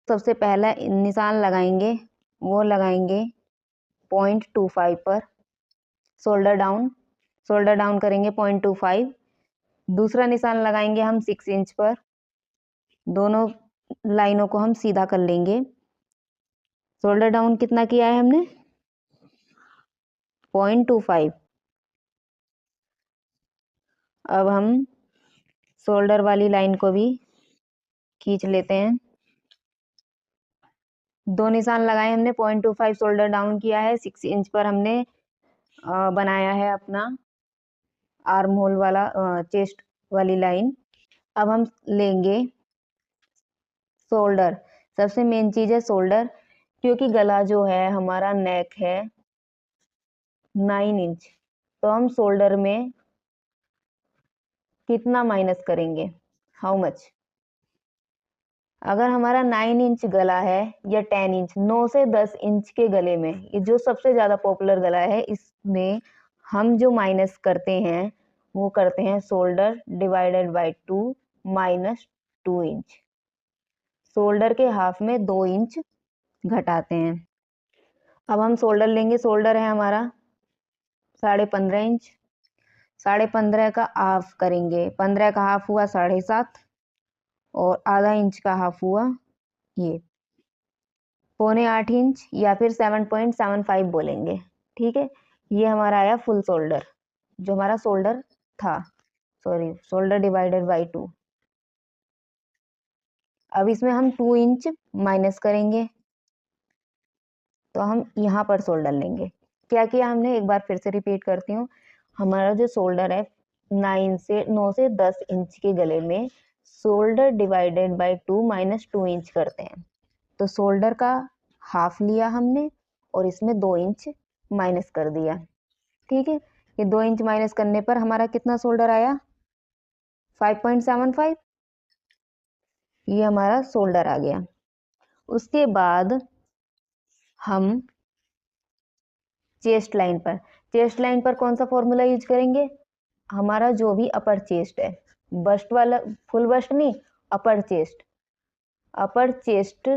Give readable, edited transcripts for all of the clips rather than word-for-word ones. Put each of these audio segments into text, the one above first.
सबसे पहला निशान लगाएंगे, वो लगाएंगे 0.25 पर। शोल्डर डाउन करेंगे 0.25। दूसरा निशान लगाएंगे हम 6 इंच पर। दोनों लाइनों को हम सीधा कर लेंगे। शोल्डर डाउन कितना किया है हमने? 0.25। अब हम शोल्डर वाली लाइन को भी खींच लेते हैं। दो निशान लगाए हमने, 0.25 शोल्डर डाउन किया है, 6 इंच पर हमने बनाया है अपना आर्म होल वाला चेस्ट वाली लाइन। अब हम लेंगे शोल्डर। सबसे मेन चीज है शोल्डर, क्योंकि गला जो है हमारा नेक है 9 इंच, तो हम शोल्डर में कितना माइनस करेंगे, हाउ मच? अगर हमारा 9 इंच गला है या 10 इंच, 9 से 10 इंच के गले में, ये जो सबसे ज्यादा पॉपुलर गला है, इसमें हम जो माइनस करते हैं वो करते हैं shoulder divided by 2 minus 2 inch. Shoulder के हाफ में 2 इंच घटाते हैं। अब हम शोल्डर लेंगे। शोल्डर है हमारा 15.5 इंच। 15.5 का हाफ करेंगे, 15 का हाफ हुआ 7.5, और आधा इंच का हाफ हुआ ये 7.25 इंच, या फिर 7.75 बोलेंगे। ठीक है, ये हमारा आया फुल शोल्डर, जो हमारा शोल्डर था, सॉरी, शोल्डर डिवाइडेड बाय 2। अब इसमें हम 2 इंच माइनस करेंगे, तो हम यहाँ पर शोल्डर लेंगे। क्या किया हमने, एक बार फिर से रिपीट करती हूँ। हमारा जो शोल्डर है 9 से 10 इंच के गले में shoulder divided by 2 minus 2 inch करते हैं। तो शोल्डर का हाफ लिया हमने और इसमें 2 इंच माइनस कर दिया। ठीक है, ये 2 इंच माइनस करने पर हमारा कितना शोल्डर आया? 5.75। ये हमारा शोल्डर आ गया। उसके बाद हम चेस्ट लाइन पर कौन सा फॉर्मूला यूज करेंगे? हमारा जो भी अपर चेस्ट है, बस्ट वाला, फुल बस्ट नहीं, अपर चेस्ट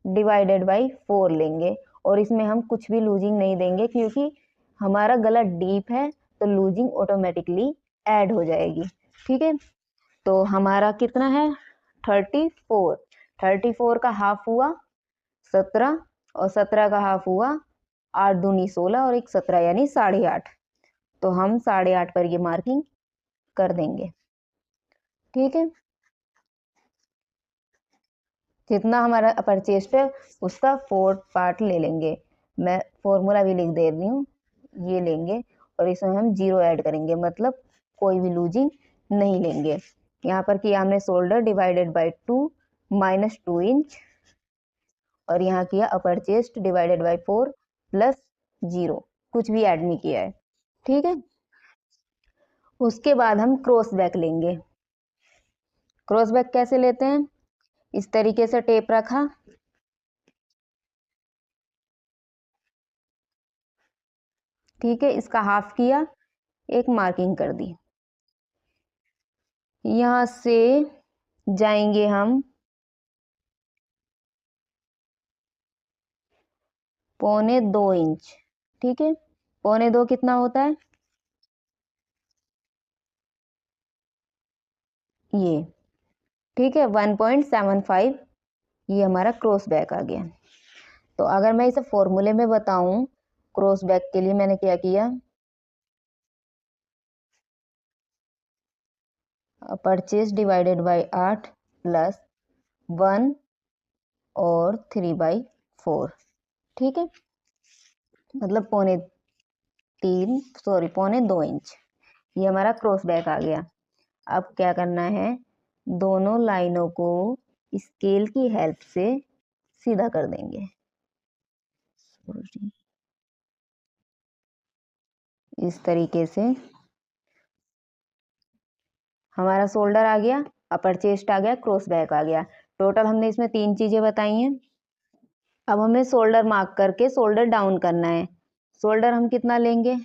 डिवाइडेड बाय 4 लेंगे, और इसमें हम कुछ भी लूजिंग नहीं देंगे, क्योंकि हमारा गला डीप है तो लूजिंग ऑटोमेटिकली ऐड हो जाएगी। ठीक है, तो हमारा कितना है? 34 का हाफ हुआ 17, और 17 का हाफ हुआ 8 दूनी 16 और 1 17, यानी 8.5। तो हम 8.5 पर ये मार्किंग कर देंगे। ठीक है, जितना हमारा अपर चेस्ट है उसका 4 पार्ट ले लेंगे। मैं फॉर्मूला भी लिख दे रही हूँ, ये लेंगे, और इसमें हम 0 ऐड करेंगे, मतलब कोई भी लूजिंग नहीं लेंगे। यहाँ पर किया हमने shoulder divided by 2 minus 2 inch, और यहाँ किया अपर चेस्ट डिवाइडेड बाय 4 प्लस 0, कुछ भी ऐड नहीं किया है। ठीक है, उसके बाद हम क्रॉस बैक लेंगे। क्रॉस बैक कैसे लेते हैं? इस तरीके से टेप रखा, ठीक है, इसका हाफ किया, एक मार्किंग कर दी। यहां से जाएंगे हम 1.25 इंच। ठीक है, 1.25 कितना होता है? ये, ठीक है, 1.75, ये हमारा क्रॉस बैक आ गया। तो अगर मैं इसे फॉर्मूले में बताऊं, क्रॉस बैक के लिए मैंने क्या किया, परचेज डिवाइडेड बाय 8 प्लस 1 और 3/4। ठीक है, मतलब 1.25 इंच, ये हमारा क्रॉस बैक आ गया। अब क्या करना है, दोनों लाइनों को स्केल की हेल्प से सीधा कर देंगे। इस तरीके से हमारा शोल्डर आ गया, अपर चेस्ट आ गया, क्रॉस बैक आ गया। टोटल हमने इसमें 3 चीजें बताई हैं। अब हमें शोल्डर मार्क करके शोल्डर डाउन करना है। शोल्डर हम कितना लेंगे?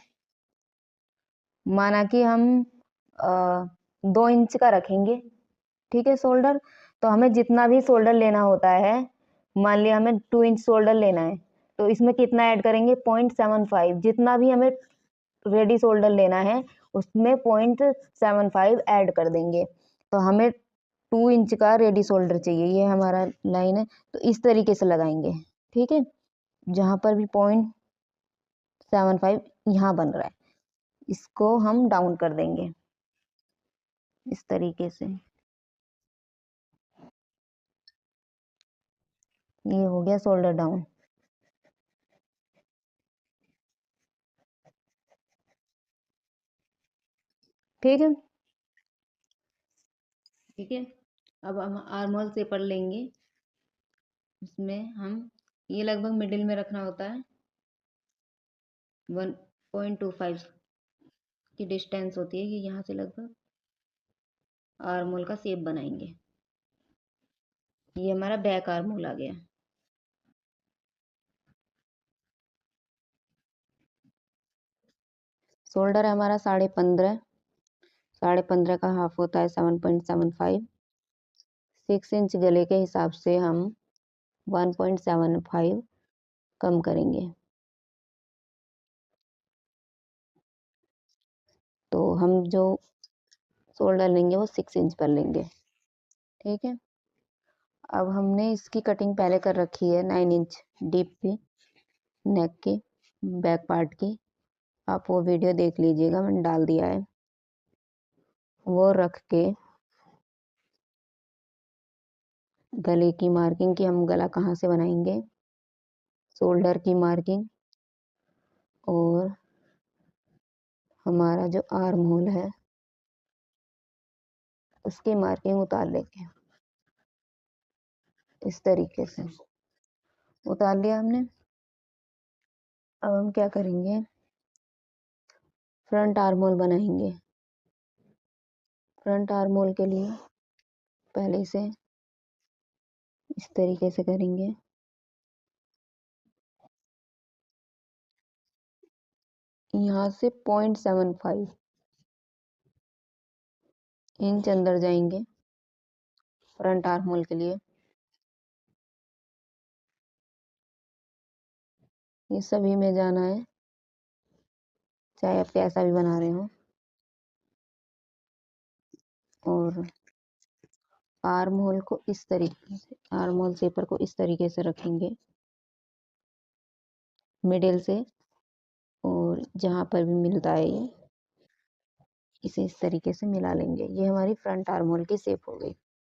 माना कि हम 2 इंच का रखेंगे। ठीक है, शोल्डर, तो हमें जितना भी शोल्डर लेना होता है मान लिया हमें 2 इंच शोल्डर लेना है, तो इसमें कितना ऐड करेंगे, 0.75। जितना भी हमें रेडी शोल्डर लेना है उसमें 0.75 ऐड कर देंगे। तो हमें 2 इंच का रेडी शोल्डर चाहिए, ये हमारा लाइन है। तो इस तरीके से लगाएंगे, ठीक है। जहां पर भी 0.75 यहाँ बन रहा है, इसको हम डाउन कर देंगे इस तरीके से। ये हो गया शोल्डर डाउन। ठीक है, ठीक है। अब हम आर्म होल शेपर लेंगे, उसमें हम ये लगभग मिडिल में रखना होता है, 1.25 की डिस्टेंस होती है, कि यहाँ से लगभग आर्म होल का शेप बनाएंगे। ये हमारा बैक आर्म होल आ गया। शोल्डर है हमारा 15.5, 15.5 का हाफ होता है 7.75। 6 इंच गले के हिसाब से हम 1.75 कम करेंगे। तो हम जो शोल्डर लेंगे वो 6 इंच पर लेंगे, ठीक है। अब हमने इसकी कटिंग पहले कर रखी है 9 इंच डीप पे नेक की, बैक पार्ट की। आप वो वीडियो देख लीजिएगा, मैंने डाल दिया है। वो रख के गले की मार्किंग की, हम गला कहाँ से बनाएंगे, शोल्डर की मार्किंग और हमारा जो आर्म होल है उसकी मार्किंग उतार लेंगे। इस तरीके से उतार लिया हमने। अब हम क्या करेंगे, फ्रंट आर्म होल बनाएंगे। फ्रंट आर्म होल के लिए पहले से इस तरीके से करेंगे। यहाँ से 0.75 इंच अंदर जाएंगे फ्रंट आर्म होल के लिए। ये सभी में जाना है, चाहे आप कैसा भी बना रहे हो। और आर्म होल को इस तरीके से, आर्म होल शेपर को इस तरीके से रखेंगे मिडिल से, और जहां पर भी मिलता है ये इसे इस तरीके से मिला लेंगे। ये हमारी फ्रंट आर्म होल की शेप हो गई।